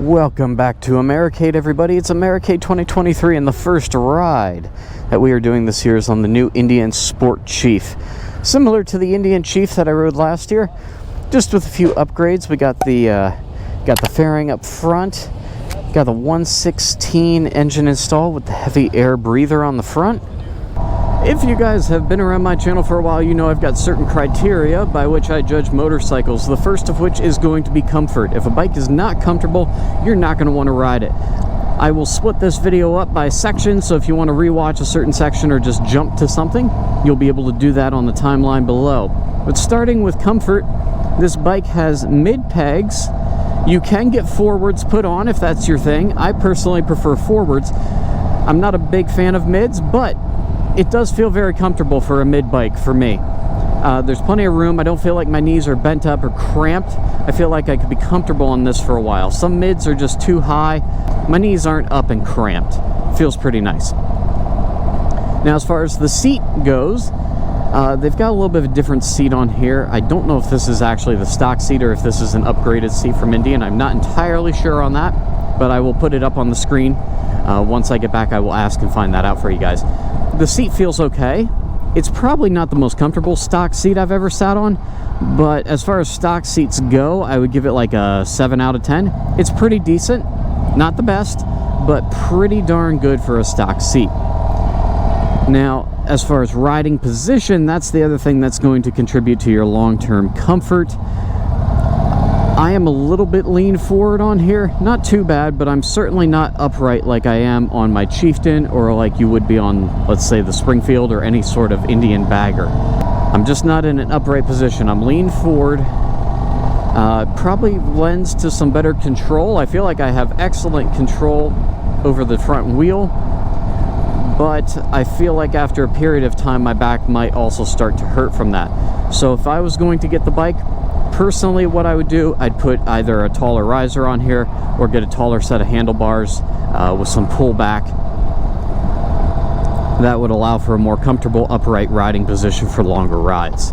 Welcome back to Americade, everybody. It's Americade 2023, and the first ride that we are doing this year is on the new Indian Sport Chief. Similar to the Indian Chief that I rode last year, just with a few upgrades. We got the fairing up front, got the 116 engine installed with the heavy air breather on the front. If you guys have been around my channel for a while, you know I've got certain criteria by which I judge motorcycles, the first of which is going to be comfort. If a bike is not comfortable, you're not going to want to ride it. I will split this video up by sections, so if you want to rewatch a certain section or just jump to something, you'll be able to do that on the timeline below. But starting with comfort, this bike has mid pegs. You can get forwards put on if that's your thing. I personally prefer forwards. I'm not a big fan of mids, but it does feel very comfortable for a mid bike for me. There's plenty of room. I don't feel like my knees are bent up or cramped. I feel like I could be comfortable on this for a while. Some mids are just too high. My knees aren't up and cramped. Feels pretty nice. Now, as far as the seat goes, they've got a little bit of a different seat on here. I don't know if this is actually the stock seat or if this is an upgraded seat from Indian. I'm not entirely sure on that, but I will put it up on the screen. Once I get back, I will ask and find that out for you guys. The seat feels okay. It's probably not the most comfortable stock seat I've ever sat on, but as far as stock seats go, I would give it like a 7 out of 10. It's pretty decent. Not the best, but pretty darn good for a stock seat. Now, as far as riding position, that's the other thing that's going to contribute to your long-term comfort. I am a little bit lean forward on here. Not too bad, but I'm certainly not upright like I am on my Chieftain or like you would be on, let's say, the Springfield or any sort of Indian bagger. I'm just not in an upright position. I'm lean forward. Probably lends to some better control. I feel like I have excellent control over the front wheel, but I feel like after a period of time, my back might also start to hurt from that. So if I was going to get the bike, personally, what I would do, I'd put either a taller riser on here or get a taller set of handlebars with some pullback. That would allow for a more comfortable upright riding position for longer rides.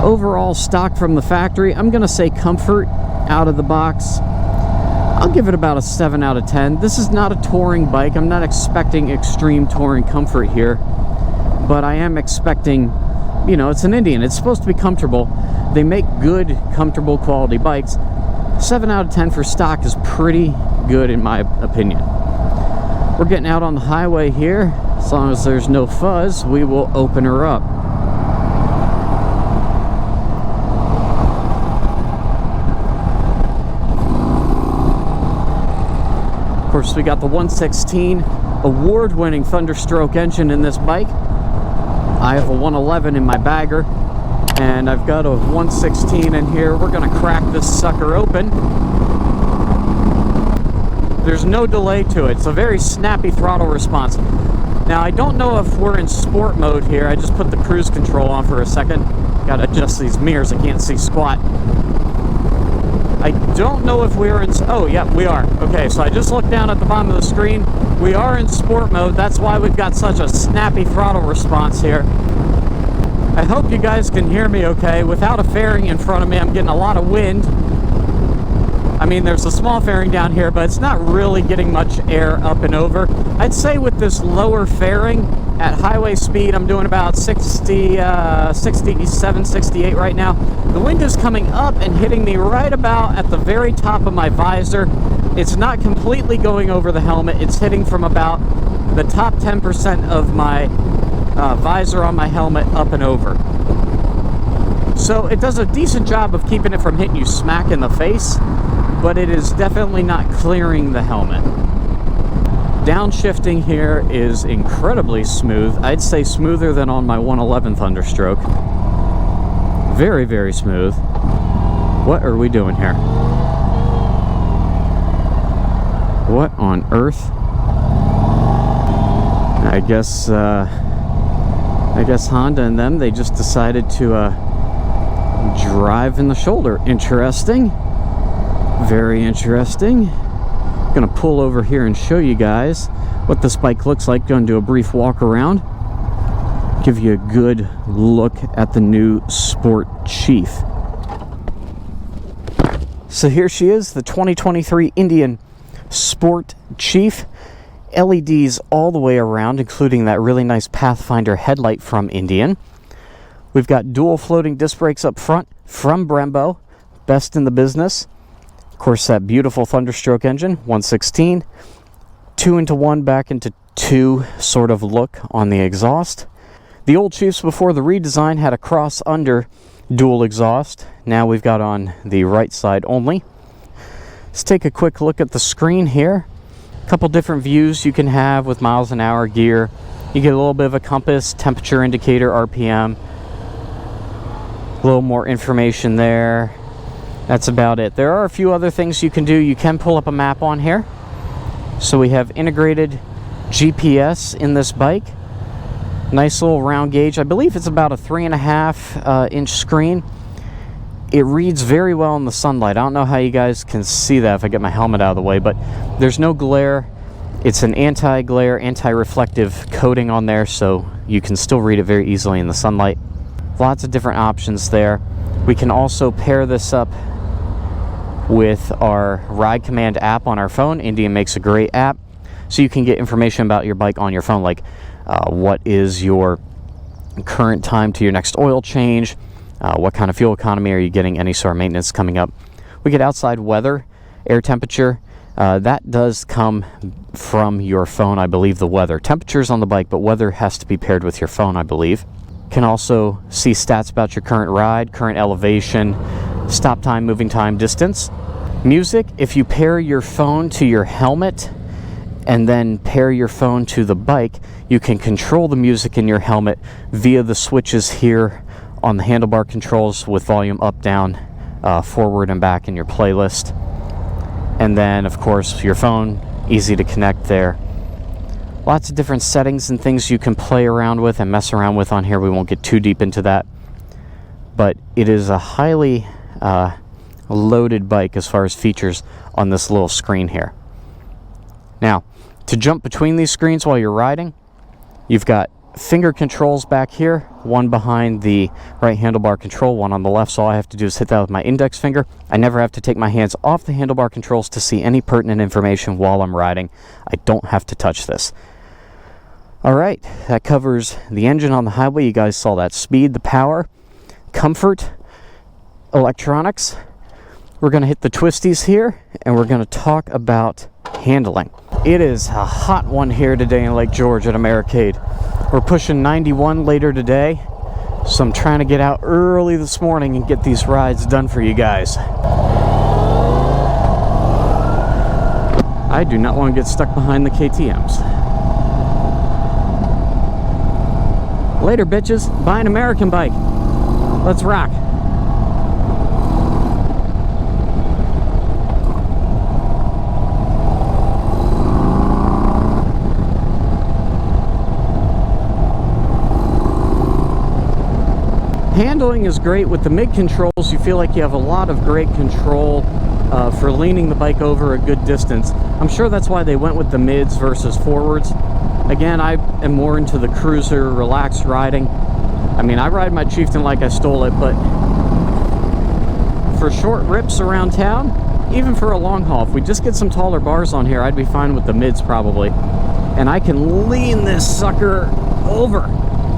Overall, stock from the factory, I'm going to say comfort out of the box. I'll give it about a 7 out of 10. This is not a touring bike. I'm not expecting extreme touring comfort here, but I am expecting, you know, it's an Indian. It's supposed to be comfortable. They make good, comfortable, quality bikes. 7 out of 10 for stock is pretty good in my opinion. We're getting out on the highway here. As long as there's no fuzz, we will open her up. Of course, we got the 116 award-winning Thunderstroke engine in this bike. I have a 111 in my bagger, and I've got a 116 in here. We're going to crack this sucker open. There's no delay to it. It's a very snappy throttle response. Now, I don't know if we're in sport mode here. I just put the cruise control on for a second. Got to adjust these mirrors. I can't see squat. I don't know if we're in... Oh, yeah, we are. Okay, so I just looked down at the bottom of the screen. We are in sport mode. That's why we've got such a snappy throttle response here. I hope you guys can hear me okay. Without a fairing in front of me, I'm getting a lot of wind. I mean, there's a small fairing down here, but it's not really getting much air up and over. I'd say with this lower fairing, at highway speed, I'm doing about 67, 68 right now. The wind is coming up and hitting me right about at the very top of my visor. It's not completely going over the helmet. It's hitting from about the top 10% of my visor on my helmet up and over. So it does a decent job of keeping it from hitting you smack in the face, but it is definitely not clearing the helmet. Downshifting here is incredibly smooth. I'd say smoother than on my 111 Thunderstroke. Very, very smooth. What are we doing here? What on earth? I guess Honda and them, they just decided to drive in the shoulder. Interesting. Very interesting. Gonna pull over here and show you guys what this bike looks like. Gonna do a brief walk around, give you a good look at the new Sport Chief. So here she is, the 2023 Indian Sport Chief. LEDs all the way around, including that really nice Pathfinder headlight from Indian. We've got dual floating disc brakes up front from Brembo, best in the business. Of course, that beautiful Thunderstroke engine, 116. 2 into 1, back into 2 sort of look on the exhaust. The old Chiefs before the redesign had a cross-under dual exhaust. Now we've got on the right side only. Let's take a quick look at the screen here. A couple different views you can have with miles an hour, gear. You get a little bit of a compass, temperature indicator, RPM. A little more information there. That's about it. There are a few other things you can do. You can pull up a map on here. So we have integrated GPS in this bike. Nice little round gauge. I believe it's about a 3.5 inch screen. It reads very well in the sunlight. I don't know how you guys can see that if I get my helmet out of the way, but there's no glare. It's an anti-glare, anti-reflective coating on there, so you can still read it very easily in the sunlight. Lots of different options there. We can also pair this up with our Ride Command app on our phone. Indian makes a great app, so you can get information about your bike on your phone, like what is your current time to your next oil change, what kind of fuel economy are you getting, any sort of maintenance coming up. We get outside weather, air temperature. That does come from your phone, I believe, the weather. Temperature's on the bike, but weather has to be paired with your phone, I believe. Can also see stats about your current ride, current elevation, stop time, moving time, distance. Music, if you pair your phone to your helmet and then pair your phone to the bike, you can control the music in your helmet via the switches here on the handlebar controls with volume up, down, forward and back in your playlist. And then, of course, your phone, easy to connect there. Lots of different settings and things you can play around with and mess around with on here. We won't get too deep into that. But it is a highly loaded bike as far as features on this little screen here. Now, to jump between these screens while you're riding, you've got finger controls back here, one behind the right handlebar control, one on the left, so all I have to do is hit that with my index finger. I never have to take my hands off the handlebar controls to see any pertinent information while I'm riding. I don't have to touch this. Alright, that covers the engine on the highway. You guys saw that speed, the power, comfort, electronics. We're going to hit the twisties here, and we're going to talk about handling. It is a hot one here today in Lake George at Americade. We're pushing 91 later today, so I'm trying to get out early this morning and get these rides done for you guys. I do not want to get stuck behind the KTMs. Later, bitches. Buy an American bike. Let's rock. Handling is great. With the mid controls, you feel like you have a lot of great control for leaning the bike over a good distance. I'm sure that's why they went with the mids versus forwards. Again, I am more into the cruiser, relaxed riding. I mean, I ride my Chieftain like I stole it, but for short rips around town, even for a long haul, if we just get some taller bars on here, I'd be fine with the mids probably. And I can lean this sucker over.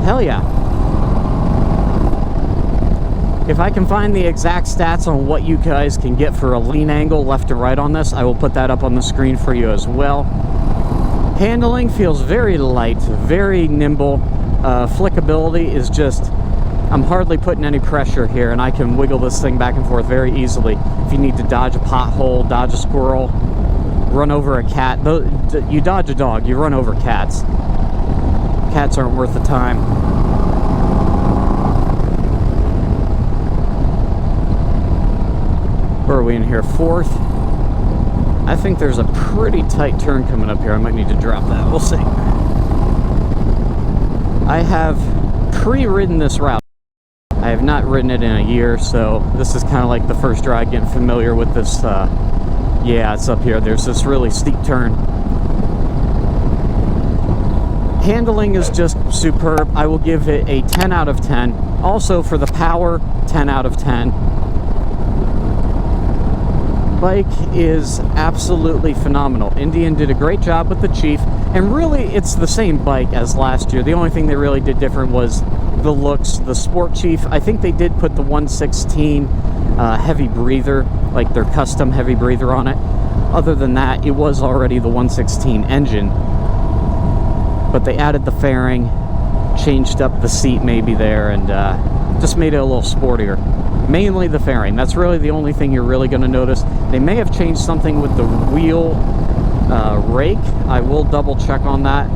Hell yeah. If I can find the exact stats on what you guys can get for a lean angle left to right on this, I will put that up on the screen for you as well. Handling feels very light, very nimble. Flickability is just, I'm hardly putting any pressure here, and I can wiggle this thing back and forth very easily. If you need to dodge a pothole, dodge a squirrel, run over a cat. You dodge a dog, you run over cats. Cats aren't worth the time. Where are we in here? Fourth. I think there's a pretty tight turn coming up here. I might need to drop that. We'll see. I have pre-ridden this route. I have not ridden it in a year, so this is kind of like the first ride getting familiar with this. Yeah, it's up here. There's this really steep turn. Handling is just superb. I will give it a 10 out of 10. Also for the power, 10 out of 10. bike is absolutely phenomenal. Indian did a great job with the Chief, and really it's the same bike as last year. The only thing they really did different was the looks. The Sport Chief, I think they did put the 116 heavy breather, like their custom heavy breather on it. Other than that, it was already the 116 engine, but they added the fairing, changed up the seat maybe there, and just made it a little sportier. Mainly the fairing. That's really the only thing you're really going to notice. They may have changed something with the wheel rake. I will double check on that,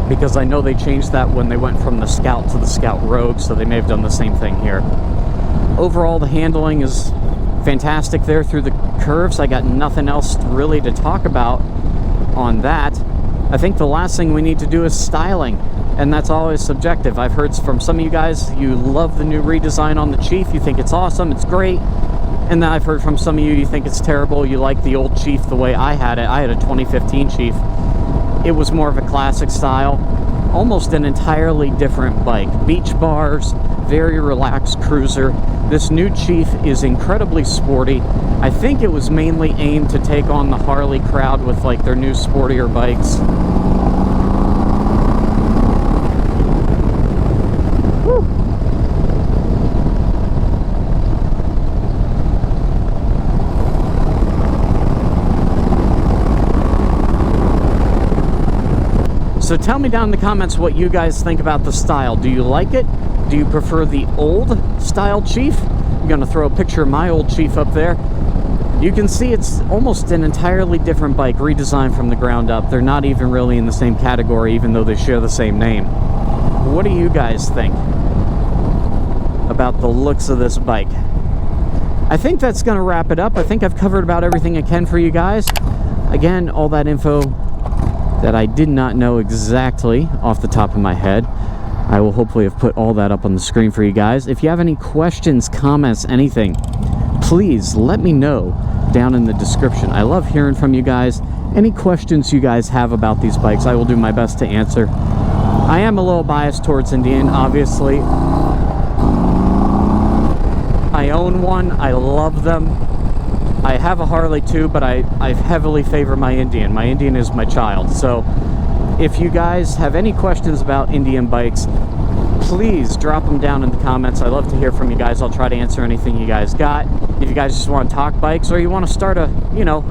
because I know they changed that when they went from the Scout to the Scout Rogue, so they may have done the same thing here. Overall, the handling is fantastic there through the curves. I got nothing else really to talk about on that. I think the last thing we need to do is styling, and that's always subjective. I've heard from some of you guys, you love the new redesign on the Chief, you think it's awesome, it's great, and then I've heard from some of you, you think it's terrible, you like the old Chief the way I had it. I had a 2015 Chief. It was more of a classic style, almost an entirely different bike. Beach bars, very relaxed cruiser. This new Chief is incredibly sporty. I think it was mainly aimed to take on the Harley crowd with like their new sportier bikes. Woo. So tell me down in the comments what you guys think about the style. Do you like it? Do you prefer the old style Chief? I'm gonna throw a picture of my old Chief up there. You can see it's almost an entirely different bike, redesigned from the ground up. They're not even really in the same category, even though they share the same name. What do you guys think about the looks of this bike? I think that's gonna wrap it up. I think I've covered about everything I can for you guys. Again, all that info that I did not know exactly off the top of my head, I will hopefully have put all that up on the screen for you guys. If you have any questions, comments, anything, please let me know down in the description. I love hearing from you guys. Any questions you guys have about these bikes, I will do my best to answer. I am a little biased towards Indian, obviously. I own one. I love them. I have a Harley too, but I heavily favor my Indian. My Indian is my child. So if you guys have any questions about Indian bikes, please drop them down in the comments. I love to hear from you guys. I'll try to answer anything you guys got. If you guys just want to talk bikes, or you want to start a,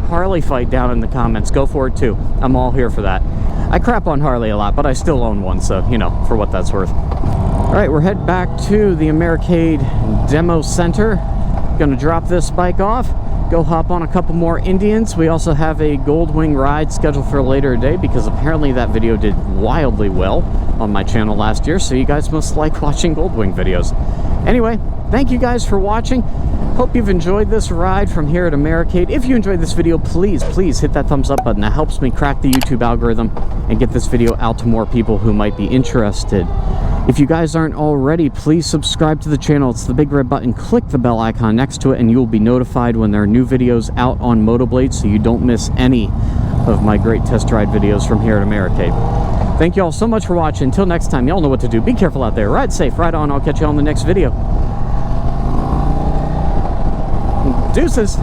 Harley fight down in the comments, go for it too. I'm all here for that. I crap on Harley a lot, but I still own one, so, for what that's worth. All right, we're heading back to the Americade Demo Center. Gonna drop this bike off, go hop on a couple more Indians. We also have a Goldwing ride scheduled for a later day, because apparently that video did wildly well on my channel last year, so you guys must like watching Goldwing videos. Anyway, thank you guys for watching. Hope you've enjoyed this ride from here at Americade. If you enjoyed this video, please hit that thumbs up button. That helps me crack the YouTube algorithm and get this video out to more people who might be interested. If you guys aren't already, please subscribe to the channel. It's the big red button. Click the bell icon next to it, and you'll be notified when there are new videos out on MotoBlade, so you don't miss any of my great test ride videos from here at Americade. Thank you all so much for watching. Until next time, y'all know what to do. Be careful out there. Ride safe. Ride on. I'll catch you all in the next video. Deuces.